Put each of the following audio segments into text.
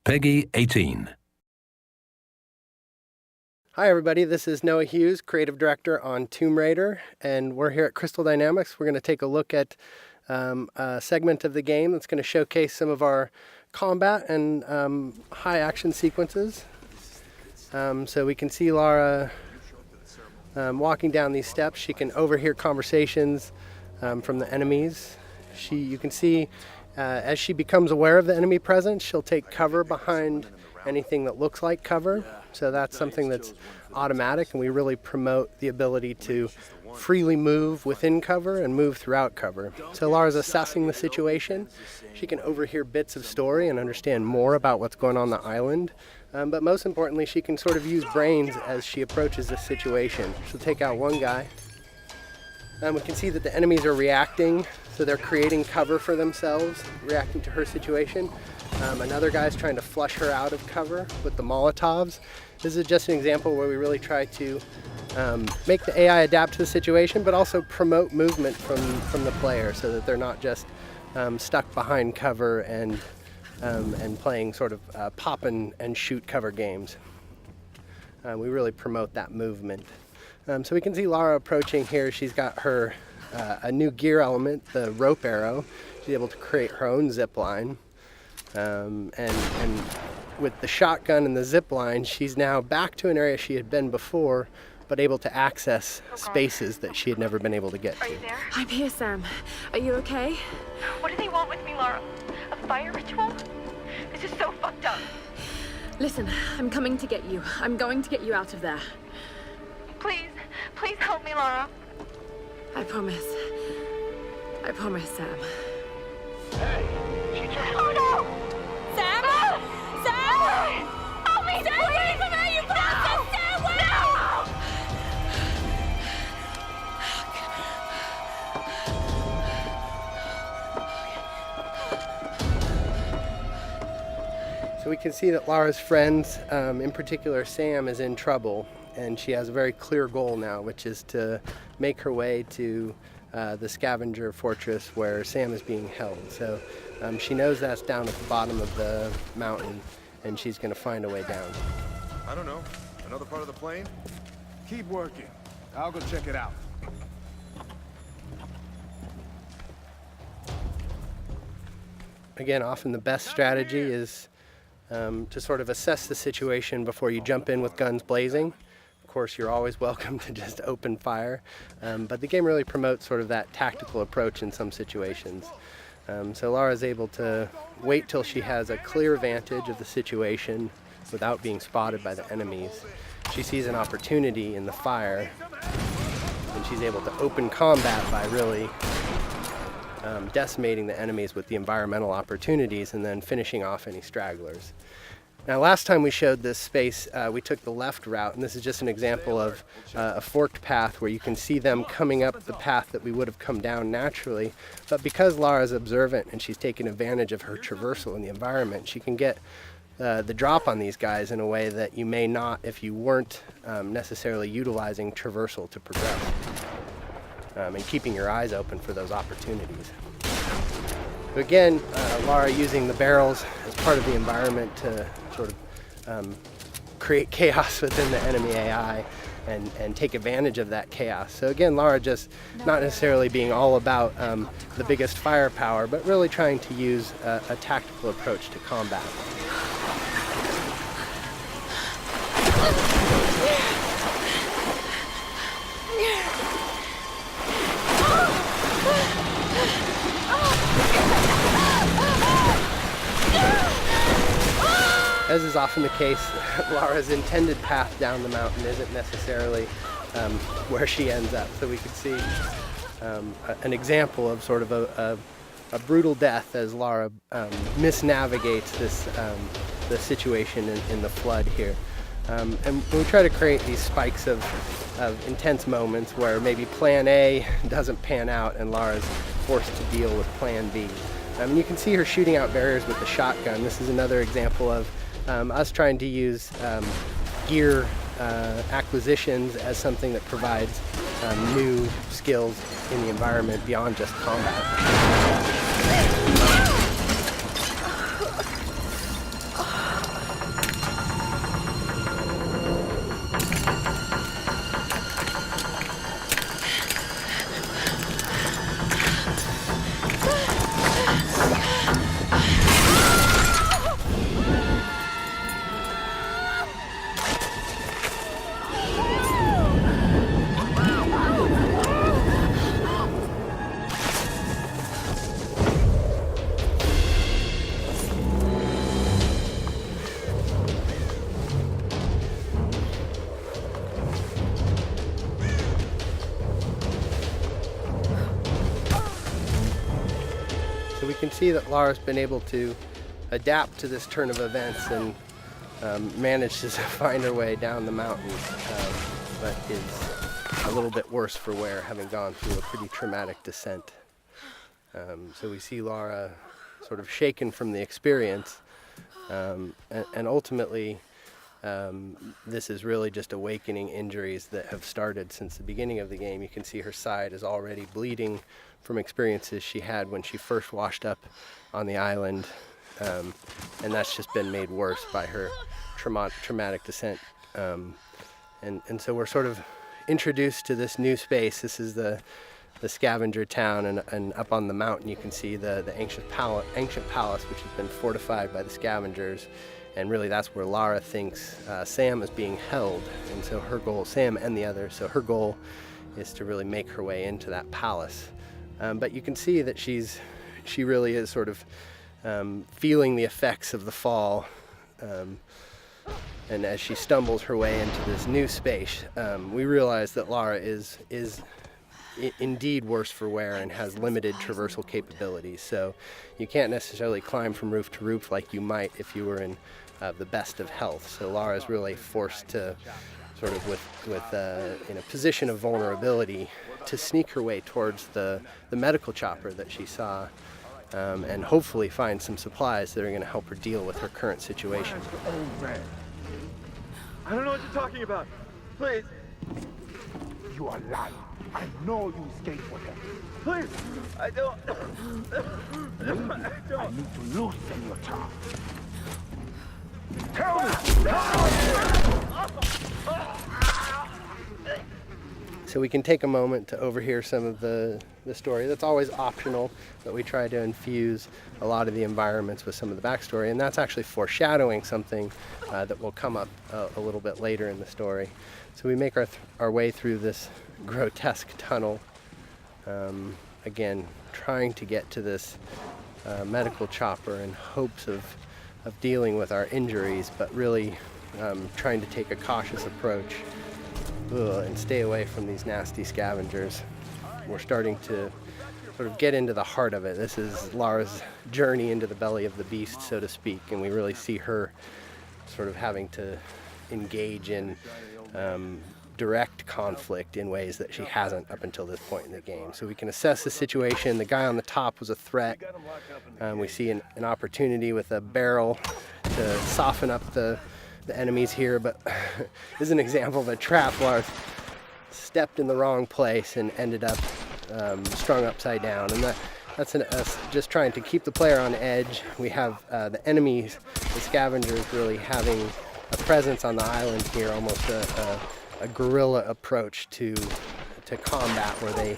Peggy 18. Hi everybody, this is Noah Hughes, Creative Director on Tomb Raider, and we're here at Crystal Dynamics. We're going to take a look at a segment of the game that's going to showcase some of our combat and high action sequences. So we can see Lara walking down these steps. She can overhear conversations from the enemies. You can see as she becomes aware of the enemy presence, she'll take cover behind anything that looks like cover. So that's something that's automatic, and we really promote the ability to freely move within cover and move throughout cover. So Lara's assessing the situation. She can overhear bits of story and understand more about what's going on the island. But most importantly, she can sort of use brains as she approaches this situation. She'll take out one guy. We can see that the enemies are reacting, so they're creating cover for themselves, reacting to her situation. Another guy's trying to flush her out of cover with the Molotovs. This is just an example where we really try to make the AI adapt to the situation, but also promote movement from the player so that they're not just stuck behind cover and playing sort of pop and shoot cover games. We really promote that movement. So we can see Lara approaching here. She's got her a new gear element, the rope arrow. She's able to create her own zip line. And with the shotgun and the zip line, she's now back to an area she had been before, but able to access spaces that she had never been able to get to. Are you there? I'm here, Sam. Are you okay? What do they want with me, Lara? A fire ritual? This is so fucked up. Listen, I'm coming to get you. I'm going to get you out of there. Please, please help me, Lara. I promise. I promise, Sam. Hey, she just... Oh no! Sam? No! Sam! Help me! Stay away from her, you bastard! Stay away! So we can see that Lara's friends, in particular Sam, is in trouble, and she has a very clear goal now, which is to make her way to the scavenger fortress where Sam is being held. So she knows that's down at the bottom of the mountain, and she's going to find a way down. I don't know. Another part of the plane? Keep working. I'll go check it out. Again, often the best strategy is to sort of assess the situation before you jump in with guns blazing. Of course, you're always welcome to just open fire, but the game really promotes sort of that tactical approach in some situations. So Lara's able to wait till she has a clear vantage of the situation without being spotted by the enemies. She sees an opportunity in the fire, and she's able to open combat by really decimating the enemies with the environmental opportunities and then finishing off any stragglers. Now, last time we showed this space, we took the left route, and this is just an example of a forked path where you can see them coming up the path that we would have come down naturally. But because Lara's observant and she's taking advantage of her traversal in the environment, she can get the drop on these guys in a way that you may not if you weren't necessarily utilizing traversal to progress and keeping your eyes open for those opportunities. So again, Lara using the barrels as part of the environment to sort of create chaos within the enemy AI and take advantage of that chaos. So again, Lara just not necessarily being all about the biggest firepower, but really trying to use a tactical approach to combat. As is often the case, Lara's intended path down the mountain isn't necessarily where she ends up. So we could see an example of sort of a brutal death as Lara misnavigates the situation in the flood here. And we try to create these spikes of intense moments where maybe plan A doesn't pan out and Lara's forced to deal with plan B. And you can see her shooting out barriers with the shotgun. This is another example of us trying to use gear acquisitions as something that provides new skills in the environment beyond just combat. can see that Lara's been able to adapt to this turn of events and managed to find her way down the mountain, but is a little bit worse for wear, having gone through a pretty traumatic descent. So we see Lara sort of shaken from the experience, and ultimately this is really just awakening injuries that have started since the beginning of the game. You can see her side is already bleeding from experiences she had when she first washed up on the island, and that's just been made worse by her traumatic descent. And so we're sort of introduced to this new space. This is the scavenger town, and up on the mountain you can see the ancient palace, which has been fortified by the scavengers, and really that's where Lara thinks Sam is being held. And so her goal, Sam and the others, so her goal is to really make her way into that palace. But you can see that she really is sort of feeling the effects of the fall, and as she stumbles her way into this new space, we realize that Lara is indeed worse for wear and has limited traversal capabilities. So you can't necessarily climb from roof to roof like you might if you were in the best of health. So Lara is really forced to sort of in a position of vulnerability to sneak her way towards the medical chopper that she saw, and hopefully find some supplies that are going to help her deal with her current situation. I don't know what you're talking about. Please. You are lying. I know you escaped with them. Please. I don't. I need to loosen your tongue. Tell me! So we can take a moment to overhear some of the story. That's always optional, but we try to infuse a lot of the environments with some of the backstory, and that's actually foreshadowing something that will come up a little bit later in the story. So we make our way through this grotesque tunnel, again trying to get to this medical chopper in hopes of dealing with our injuries, but really trying to take a cautious approach and stay away from these nasty scavengers. We're starting to sort of get into the heart of it. This is Lara's journey into the belly of the beast, so to speak, and we really see her sort of having to engage in direct conflict in ways that she hasn't up until this point in the game. So we can assess the situation. The guy on the top was a threat. We see an opportunity with a barrel to soften up the enemies here, but this is an example of a trap. Lara stepped in the wrong place and ended up strung upside down, and that's us just trying to keep the player on edge. We have the enemies, the scavengers, really having a presence on the island here, almost a guerrilla approach to combat, where they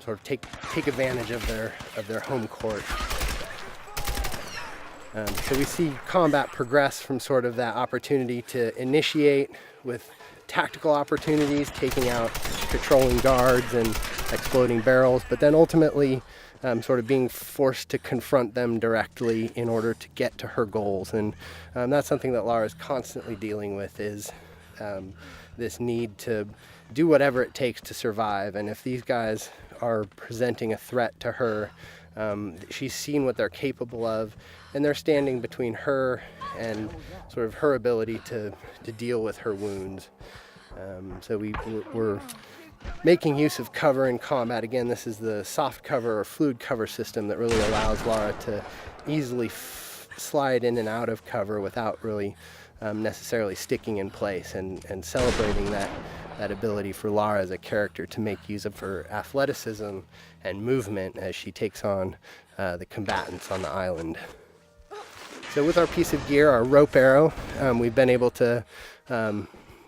sort of take advantage of their home court. So we see combat progress from sort of that opportunity to initiate with tactical opportunities, taking out patrolling guards and exploding barrels, but then ultimately sort of being forced to confront them directly in order to get to her goals. And that's something that Lara is constantly dealing with, is this need to do whatever it takes to survive. And if these guys are presenting a threat to her, she's seen what they're capable of, and they're standing between her and sort of her ability to deal with her wounds. So we're making use of cover in combat. Again, this is the soft cover or fluid cover system that really allows Lara to easily slide in and out of cover without really necessarily sticking in place, and celebrating that ability for Lara as a character to make use of her athleticism and movement as she takes on the combatants on the island. So with our piece of gear, our rope arrow, we've been able to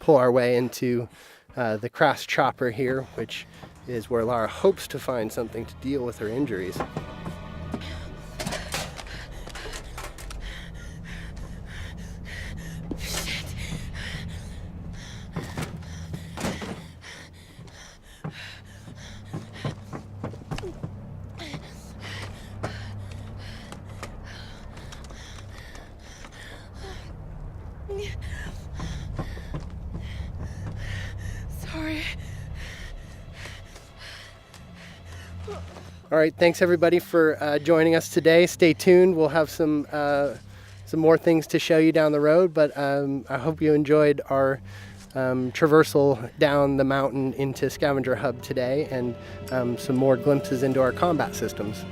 pull our way into the crass chopper here, which is where Lara hopes to find something to deal with her injuries. Sorry. All right, thanks everybody for joining us today. Stay tuned. We'll have some more things to show you down the road, but I hope you enjoyed our traversal down the mountain into Scavenger Hub today, and some more glimpses into our combat systems.